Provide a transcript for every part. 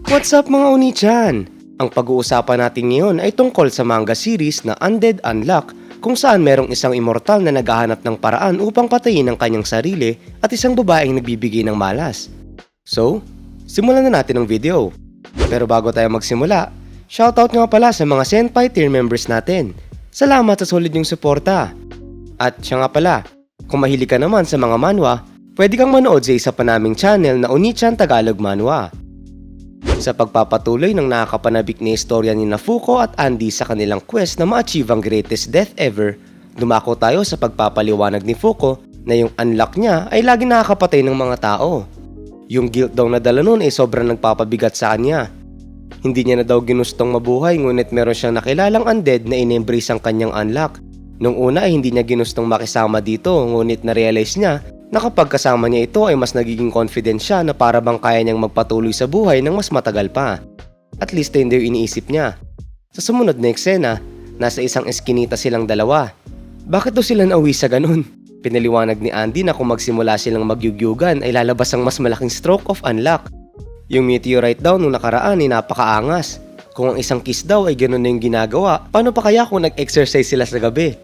What's up mga Oni-chan? Ang pag-uusapan natin ngayon ay tungkol sa manga series na Undead Unluck, kung saan merong isang immortal na naghahanap ng paraan upang patayin ang kanyang sarili at isang babaeng nagbibigay ng malas. So, simulan na natin ang video. Pero bago tayo magsimula, shoutout nga pala sa mga Senpai tier members natin. Salamat sa solid yung suporta. At siya nga pala, kung mahilig ka naman sa mga manhwa, pwede kang manood sa isa pa naming channel na Oni-chan Tagalog Manhwa. Sa pagpapatuloy ng nakakapanabik na istorya ni Fuko at Andy sa kanilang quest na ma-achieve ang greatest death ever, dumako tayo sa pagpapaliwanag ni Fuko na yung unlock niya ay lagi nakakapatay ng mga tao. Yung guilt daw na dala nun ay sobrang nagpapabigat sa kanya. Hindi niya na daw ginustong mabuhay, ngunit meron siyang nakilalang undead na in-embrace ang kanyang unlock. Nung una ay hindi niya ginustong makisama dito, ngunit na-realize niya na kapag kasama niya ito ay mas nagiging confident siya na para bang kaya niyang magpatuloy sa buhay ng mas matagal pa. At least yun daw yung iniisip niya. Sa sumunod na eksena, nasa isang eskinita silang dalawa. Bakit daw sila nauwi sa ganun? Pinaliwanag ni Andy na kung magsimula silang magyugyugan ay lalabas ang mas malaking stroke of unluck. Yung meteorite daw nung nakaraan ay napakaangas. Kung ang isang kiss daw ay ganun na yung ginagawa, paano pa kaya kung nag-exercise sila sa gabi?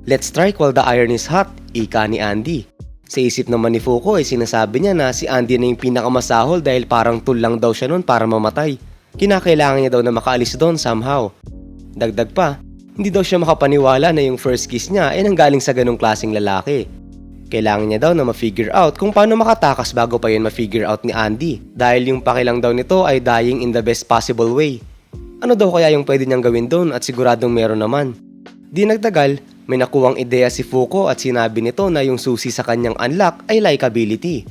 Let's strike while the iron is hot, ika ni Andy. Sa isip naman ni Fuko ay sinasabi niya na si Andy na yung pinakamasahol dahil parang tool lang daw siya nun para mamatay. Kinakailangan niya daw na makaalis doon somehow. Dagdag pa, hindi daw siya makapaniwala na yung first kiss niya ay nanggaling sa ganong klaseng lalaki. Kailangan niya daw na ma-figure out kung paano makatakas bago pa yun ma-figure out ni Andy dahil yung pakilang daw nito ay dying in the best possible way. Ano daw kaya yung pwede niyang gawin doon at siguradong meron naman. Di nagtagal, may nakuwang ideya si Fuko at sinabi nito na yung susi sa kanyang unlock ay likability.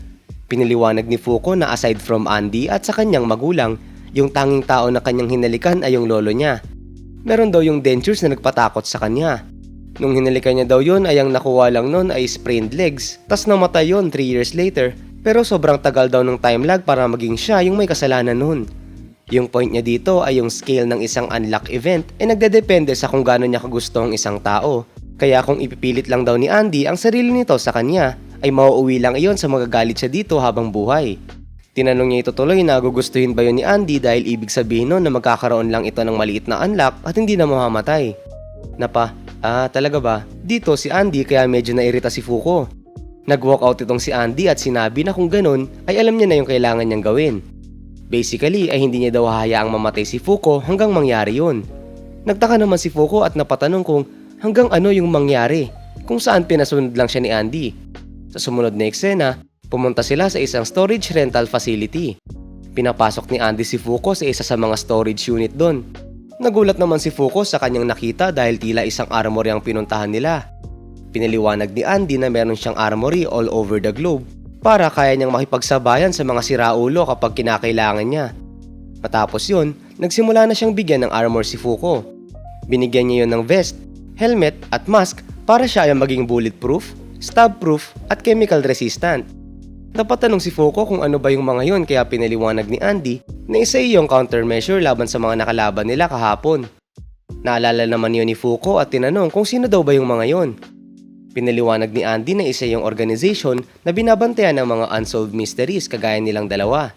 Pinaliwanag ni Fuko na aside from Andy at sa kanyang magulang, yung tanging tao na kanyang hinalikan ay yung lolo niya. Meron daw yung dentures na nagpatakot sa kanya. Nung hinalikan niya daw yun ay ang nakuha lang nun ay sprained legs, tas namatay yun 3 years later, pero sobrang tagal daw ng time lag para maging siya yung may kasalanan nun. Yung point niya dito ay yung scale ng isang unlock event ay nagdedepende sa kung gaano niya kagusto ang isang tao. Kaya kung ipipilit lang daw ni Andy ang sarili nito sa kanya, ay mauuwi lang iyon sa magagalit siya dito habang buhay. Tinanong niya ito tuloy na gugustuhin ba yun ni Andy dahil ibig sabihin nun na magkakaroon lang ito ng maliit na unlock at hindi na mamamatay. Talaga ba? Dito si Andy kaya medyo nairita si Fuko. Nag-walkout itong si Andy at sinabi na kung ganun ay alam niya na yung kailangan niyang gawin. Basically ay hindi niya daw hahayaang mamatay si Fuko hanggang mangyari yun. Nagtaka naman si Fuko at napatanong kung hanggang ano yung mangyari, kung saan pinasunod lang siya ni Andy. Sa sumunod na eksena, pumunta sila sa isang storage rental facility. Pinapasok ni Andy si Fuko sa isa sa mga storage unit doon. Nagulat naman si Fuko sa kanyang nakita dahil tila isang armory ang pinuntahan nila. Pinaliwanag ni Andy na meron siyang armory all over the globe para kaya niyang makipagsabayan sa mga siraulo kapag kinakailangan niya. Matapos yun, nagsimula na siyang bigyan ng armor si Fuko. Binigyan niya yun ng vest, helmet at mask para siya ay maging bulletproof, stab-proof at chemical resistant. Napatanong si Fuko kung ano ba yung mga yun kaya pinaliwanag ni Andy na isa yung countermeasure laban sa mga nakalaban nila kahapon. Naalala naman yun ni Fuko at tinanong kung sino daw ba yung mga yun. Pinaliwanag ni Andy na isa yung organization na binabantayan ng mga unsolved mysteries kagaya nilang dalawa.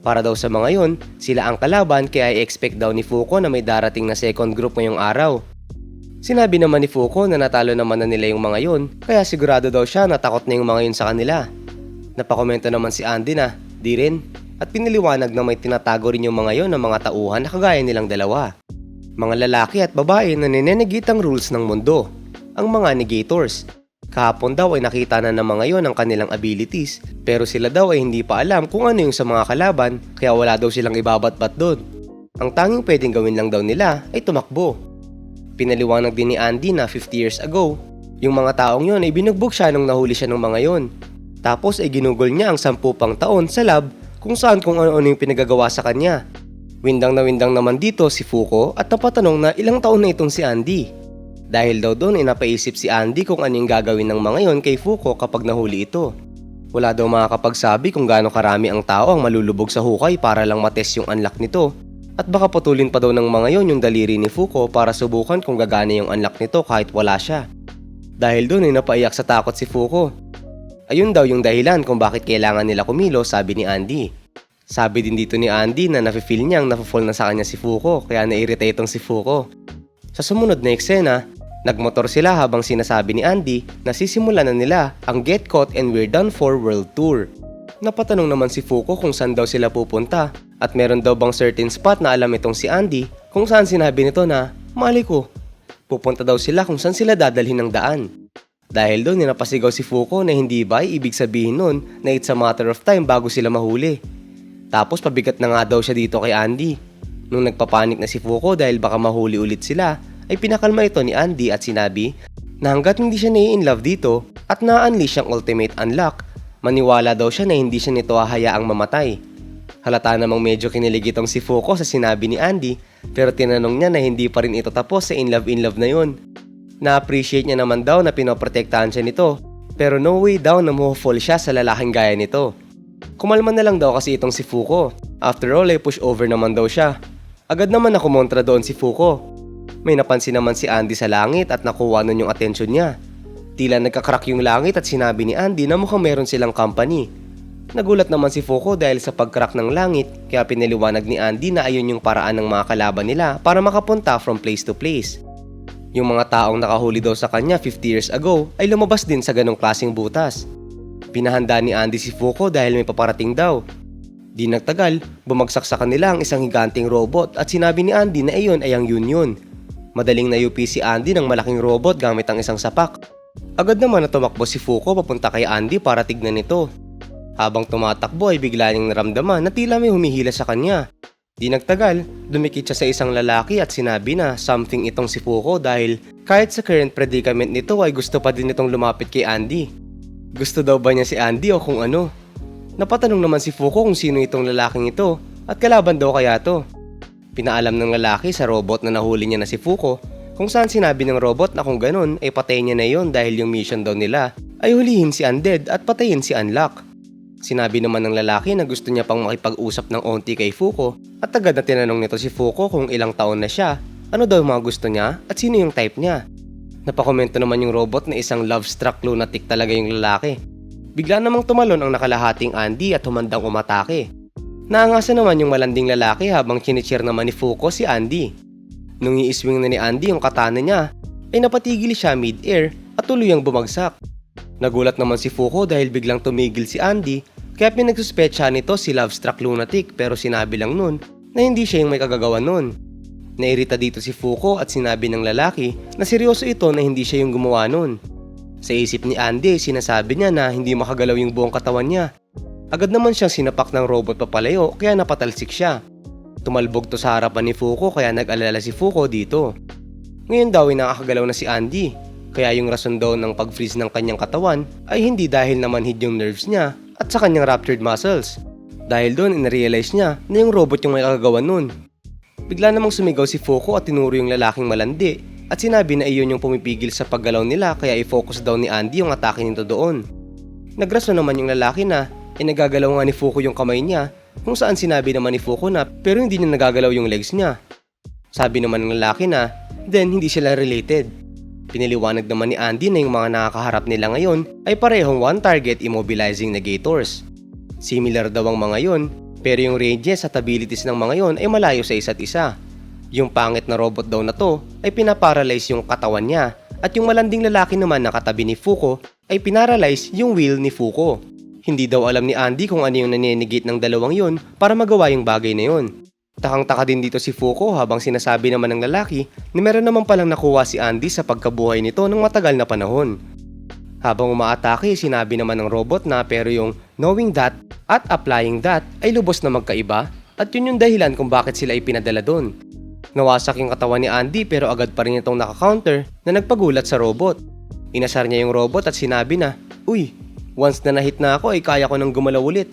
Para daw sa mga yun, sila ang kalaban kaya i-expect daw ni Fuko na may darating na second group ngayong araw. Sinabi naman ni Fuko na natalo naman na nila yung mga yun, kaya sigurado daw siya na takot na yung mga yun sa kanila. Napakomento naman si Andy na, di rin, at pinaliwanag na may tinatago rin yung mga yun ng mga tauhan na kagaya nilang dalawa. Mga lalaki at babae na ninenegate ang rules ng mundo, ang mga negators. Kahapon daw ay nakita na ng mga yon ang kanilang abilities, pero sila daw ay hindi pa alam kung ano yung sa mga kalaban, kaya wala daw silang ibabat-bat doon. Ang tanging pwedeng gawin lang daw nila ay tumakbo. Pinaliwanag din ni Andy na 50 years ago, yung mga taong yon ay binugbog siya nung nahuli siya ng mga yon. Tapos ay ginugol niya ang 10 pang taon sa lab kung saan kung ano-ano yung pinagagawa sa kanya. Windang na windang naman dito si Fuko at napatanong na ilang taon na itong si Andy. Dahil daw doon ay napaisip si Andy kung ano yung gagawin ng mga yon kay Fuko kapag nahuli ito. Wala daw makakapagsabi kung gaano karami ang tao ang malulubog sa hukay para lang matest yung unlock nito. At baka putulin pa daw ng mga yon yung daliri ni Fuko para subukan kung gagana yung unlock nito kahit wala siya. Dahil doon ay napaiyak sa takot si Fuko. Ayun daw yung dahilan kung bakit kailangan nila kumilos, sabi ni Andy. Sabi din dito ni Andy na nafe-feel niyang nafe-fall na sa kanya si Fuko kaya na-irritate itong si Fuko. Sa sumunod na eksena, nagmotor sila habang sinasabi ni Andy na sisimulan na nila ang Get Caught and We're Done For World Tour. Napatanong naman si Fuko kung saan daw sila pupunta at meron daw bang certain spot na alam itong si Andy kung saan sinabi nito na, mali ko, pupunta daw sila kung saan sila dadalhin ng daan. Dahil doon napasigaw si Fuko na hindi ba ibig sabihin nun na it's a matter of time bago sila mahuli. Tapos pabigat na nga daw siya dito kay Andy. Nung nagpapanik na si Fuko dahil baka mahuli ulit sila, ay pinakalma ito ni Andy at sinabi na hanggat hindi siya nai-inlove dito at na-unleash ang ultimate unlock, maniwala daw siya na hindi siya nito hahayaang mamatay. Halata namang medyo kinilig itong si Fuko sa sinabi ni Andy pero tinanong niya na hindi pa rin ito tapos sa in love na yun. Na-appreciate niya naman daw na pinoprotektahan siya nito pero no way daw na mo-fall siya sa lalaking gaya nito. Kumalma na lang daw kasi itong si Fuko. After all ay push over naman daw siya. Agad naman na kumontra doon si Fuko. May napansin naman si Andy sa langit at nakuha nun yung atensyon niya. Tila nagkakrak yung langit at sinabi ni Andy na mukhang meron silang company. Nagulat naman si Fuko dahil sa pagcrack ng langit kaya pinaliwanag ni Andy na ayun yung paraan ng mga kalaban nila para makapunta from place to place. Yung mga taong nakahuli daw sa kanya 50 years ago ay lumabas din sa ganong klaseng butas. Pinahanda ni Andy si Fuko dahil may paparating daw. Di nagtagal, bumagsak sa kanila ang isang higanting robot at sinabi ni Andy na iyon ay ang Union. Madaling nayupi si Andy ng malaking robot gamit ang isang sapak. Agad naman na tumakbo si Fuko papunta kay Andy para tignan ito. Habang tumatakbo ay bigla niyang naramdaman na tila may humihila sa kanya. Di nagtagal, dumikit siya sa isang lalaki at sinabi na something itong si Fuko dahil kahit sa current predicament nito ay gusto pa din itong lumapit kay Andy. Gusto daw ba niya si Andy o kung ano? Napatanong naman si Fuko kung sino itong lalaking ito at kalaban daw kaya to. Pinaalam ng lalaki sa robot na nahuli niya na si Fuko kung saan sinabi ng robot na kung ganun ay patayin niya na yon dahil yung mission daw nila ay hulihin si Undead at patayin si Unlock. Sinabi naman ng lalaki na gusto niya pang makipag-usap ng onti kay Fuko at agad na tinanong nito si Fuko kung ilang taon na siya, ano daw mga gusto niya at sino yung type niya. Napakomento naman yung robot na isang love-struck lunatic talaga yung lalaki. Bigla namang tumalon ang nakalahating Andy at humandang umatake. Naangasa naman yung malanding lalaki habang chinicheer naman ni Fuko si Andy. Nung i-swing na ni Andy yung katana niya, ay napatigil siya mid-air at tuluyang bumagsak. Nagulat naman si Fuko dahil biglang tumigil si Andy kaya pinagsuspetsyahan nito si love-struck lunatic pero sinabi lang nun na hindi siya yung may kagagawa nun. Nairita dito si Fuko at sinabi ng lalaki na seryoso ito na hindi siya yung gumawa nun. Sa isip ni Andy, sinasabi niya na hindi makagalaw yung buong katawan niya. Agad naman siyang sinapak ng robot papalayo kaya napatalsik siya. Tumalbog to sa harapan ni Fuko kaya nag-alala si Fuko dito. Ngayon daw ay nakakagalaw na si Andy, kaya yung rason daw ng pag-freeze ng kanyang katawan ay hindi dahil namanhid yung nerves niya at sa kanyang ruptured muscles. Dahil doon in-realize niya na yung robot yung may kagagawa nun. Bigla namang sumigaw si Fuko at tinuro yung lalaking malandi at sinabi na iyon yung pumipigil sa paggalaw nila kaya i-focus daw ni Andy yung atake nito doon. Nagraso naman yung lalaki na nagagalaw nga ni Fuko yung kamay niya kung saan sinabi naman ni Fuko na pero hindi niya nagagalaw yung legs niya. Sabi naman ng lalaki na then hindi sila related. Piniliwanag naman ni Andy na yung mga nakakaharap nila ngayon ay parehong one target immobilizing negators. Similar daw ang mga yon pero yung ranges at abilities ng mga yon ay malayo sa isa't isa. Yung pangit na robot daw na to ay pinaparalyze yung katawan niya at yung malanding lalaki naman na katabi ni Fuko ay pinaralyze yung will ni Fuko. Hindi daw alam ni Andy kung ano yung naninegate ng dalawang yon para magawa yung bagay na yon. Takang-taka din dito si Fuko habang sinasabi naman ng lalaki na meron naman palang nakuha si Andy sa pagkabuhay nito ng matagal na panahon. Habang umaatake, sinabi naman ng robot na pero yung knowing that at applying that ay lubos na magkaiba at yun yung dahilan kung bakit sila ipinadala doon. Nawasak yung katawan ni Andy pero agad pa rin itong naka-counter na nagpagulat sa robot. Inasar niya yung robot at sinabi na, "Uy, once na nahit na ako ay kaya ko nang gumalaw ulit."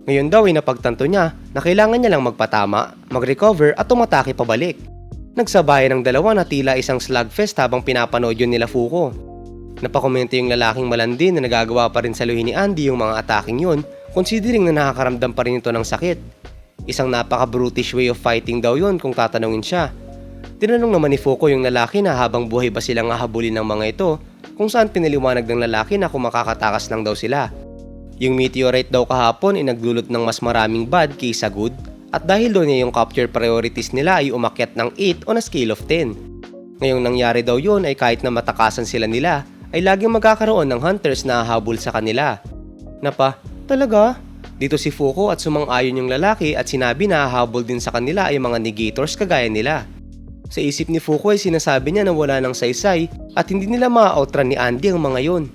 Ngayon daw ay napagtanto niya na kailangan niya lang magpatama, mag-recover at tumatake pabalik. Nagsabayan ng dalawa na tila isang slugfest habang pinapanood yun nila Fuko. Napakomento yung lalaking malandi na nagagawa pa rin saluhin ni Andy yung mga ataking yun considering na nakakaramdam pa rin ito ng sakit. Isang napaka-brutish way of fighting daw yun kung tatanungin siya. Tinanong naman ni Fuko yung lalaki na habang buhay ba silang hahabulin ng mga ito kung saan pinaliwanag ng lalaki na kung makakatakas lang daw sila. Yung meteorite daw kahapon ay nagdulot ng mas maraming bad kaysa good, at dahil doon yung capture priorities nila ay umakyat ng 8 on a scale of 10. Ngayong nangyari daw yun ay kahit na matakasan sila nila, ay laging magkakaroon ng hunters na hahabol sa kanila. Talaga? Dito si Fuko at sumang-ayon yung lalaki at sinabi na hahabol din sa kanila ay mga negators kagaya nila. Sa isip ni Fuko ay sinasabi niya na wala ng saysay at hindi nila ma-outrun ni Andy ang mga yon.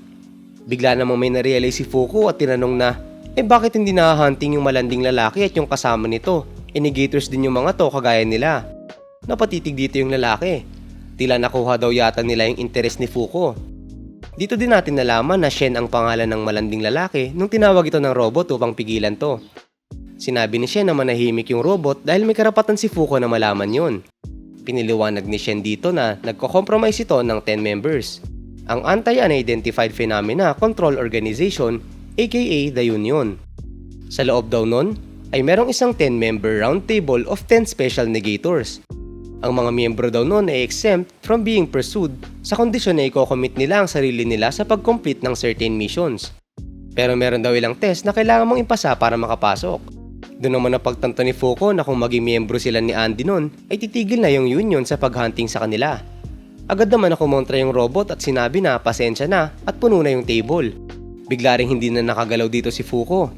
Bigla namang may narealize si Fuko at tinanong na, bakit hindi na-hunting yung malanding lalaki at yung kasama nito? Negators din yung mga to kagaya nila. Napatitig dito yung lalaki. Tila nakuha daw yata nila yung interes ni Fuko. Dito din natin nalaman na Shen ang pangalan ng malanding lalaki nung tinawag ito ng robot upang pigilan to. Sinabi ni Shen na manahimik yung robot dahil may karapatan si Fuko na malaman yon. Piniliwanag ni Shen dito na nagko-compromise ito ng 10 members. Ang Anti-Unidentified Phenomena Control Organization, aka The Union. Sa loob daw nun, ay merong isang 10-member roundtable of 10 special negators. Ang mga miyembro daw nun ay exempt from being pursued sa kondisyon na i-commit nila ang sarili nila sa pag-complete ng certain missions. Pero meron daw ilang test na kailangan mong ipasa para makapasok. Doon naman napagtanto ni Fuko na kung maging miyembro sila ni Andy nun, ay titigil na yung Union sa paghunting sa kanila. Agad naman na kumontra yung robot at sinabi na pasensya na at puno na yung table. Bigla ring hindi na nakagalaw dito si Fuko.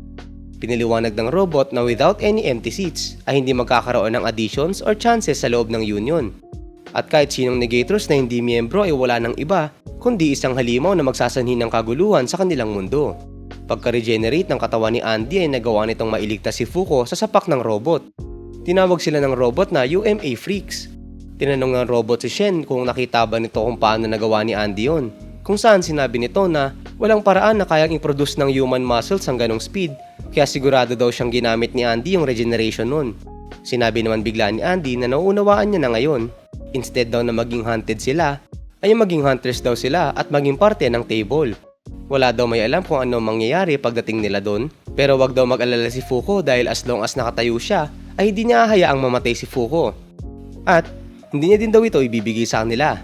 Piniliwanag ng robot na without any empty seats ay hindi magkakaroon ng additions or chances sa loob ng Union. At kahit sinong negators na hindi miyembro ay wala ng iba, kundi isang halimaw na magsasanhi ng kaguluhan sa kanilang mundo. Pagka-regenerate ng katawan ni Andy ay nagawa nitong mailigtas si Fuko sa sapak ng robot. Tinawag sila ng robot na UMA Freaks. Tinanong ng robot si Shen kung nakita ba nito kung paano nagawa ni Andy yon. Kung saan sinabi nito na walang paraan na kayang i-produce ng human muscles ang ganong speed, kaya sigurado daw siyang ginamit ni Andy yung regeneration nun. Sinabi naman bigla ni Andy na nauunawaan niya na ngayon, instead daw na maging hunted sila, ay maging hunters daw sila at maging parte ng table. Wala daw may alam kung ano mangyayari pagdating nila doon, pero wag daw mag-alala si Fuko dahil as long as nakatayo siya, ay hindi niya hayaang mamatay si Fuko. At hindi niya din daw ito ibibigay sa kanila.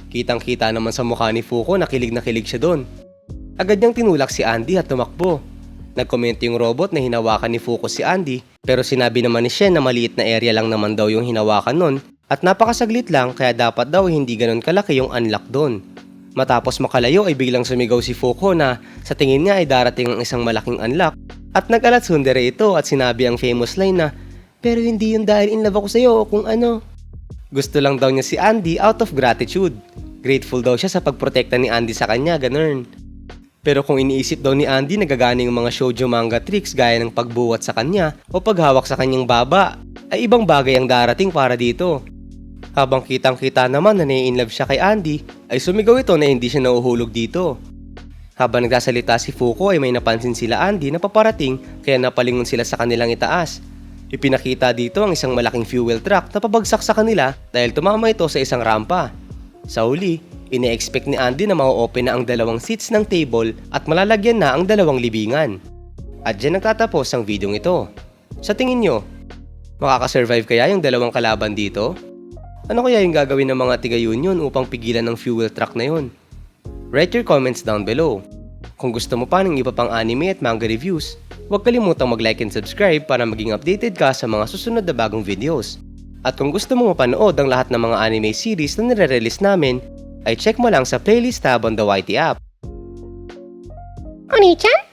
Kitang-kita naman sa mukha ni Fuko na kilig siya doon. Agad niyang tinulak si Andy at tumakbo. Nagkomento yung robot na hinawakan ni Fuko si Andy, pero sinabi naman ni Shen na maliit na area lang naman daw yung hinawakan nun at napakasaglit lang kaya dapat daw hindi ganun kalaki yung unlock doon. Matapos makalayo ay biglang sumigaw si Fuko na sa tingin niya ay darating ang isang malaking unlock at nag-alat sundere ito at sinabi ang famous line na, "Pero hindi yun dahil in love ako sa'yo o kung ano." Gusto lang daw niya si Andy out of gratitude. Grateful daw siya sa pagprotekta ni Andy sa kanya, ganun. Pero kung iniisip daw ni Andy na gagana yung mga shoujo manga tricks gaya ng pagbuwat sa kanya o paghawak sa kanyang baba, ay ibang bagay ang darating para dito. Habang kitang-kita naman na nai-inlove siya kay Andy, ay sumigaw ito na hindi siya nauhulog dito. Habang nagsasalita si Fuko ay may napansin sila Andy na paparating kaya napalingon sila sa kanilang itaas. Ipinakita dito ang isang malaking fuel truck na pabagsak sa kanila dahil tumama ito sa isang rampa. Sa huli, ine-expect ni Andy na ma-open na ang dalawang seats ng table at malalagyan na ang dalawang libingan. At dyan nagtatapos ang video ito. Sa tingin nyo, makakasurvive kaya yung dalawang kalaban dito? Ano kaya yung gagawin ng mga tiga-union upang pigilan ng fuel truck na yun? Write your comments down below. Kung gusto mo pa ng iba pang anime at manga reviews, huwag kalimutang mag-like and subscribe para maging updated ka sa mga susunod na bagong videos. At kung gusto mo mapanood ang lahat ng mga anime series na nire-release namin, ay check mo lang sa playlist tab on the YT app. Oni-chan?